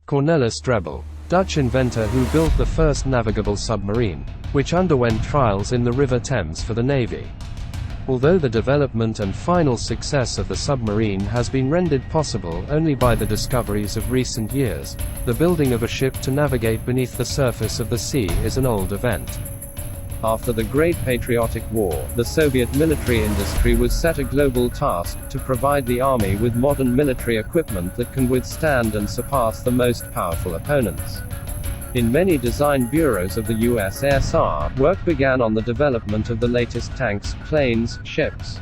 Cornelis Drebbel, Dutch inventor who built the first navigable submarine, which underwent trials in the River Thames for the Navy. Although the development and final success of the submarine has been rendered possible only by the discoveries of recent years, the building of a ship to navigate beneath the surface of the sea is an old event. After the Great Patriotic War, the Soviet military industry was set a global task to provide the army with modern military equipment that can withstand and surpass the most powerful opponents. In many design bureaus of the USSR, work began on the development of the latest tanks, planes, ships.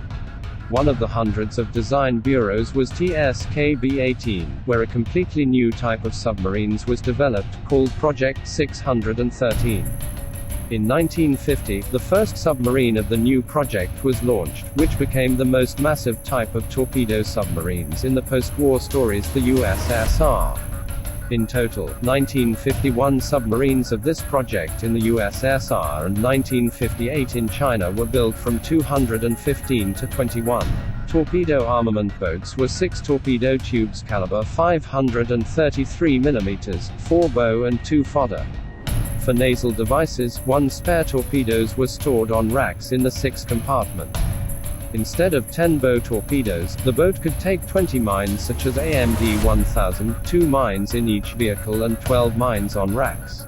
One of the hundreds of design bureaus was TSKB-18, where a completely new type of submarines was developed, called Project 613. In 1950, the first submarine of the new project was launched, which became the most massive type of torpedo submarines in the post-war stories the USSR. In total, 1951 submarines of this project in the USSR and 1958 in China were built from 215 to 21. Torpedo armament boats were 6 torpedo tubes caliber 533 mm, 4 bow and 2 fodder. For nasal devices, 1 spare torpedoes were stored on racks in the 6th compartment. Instead of 10 bow torpedoes, the boat could take 20 mines such as AMD 1000, 2 mines in each vehicle and 12 mines on racks.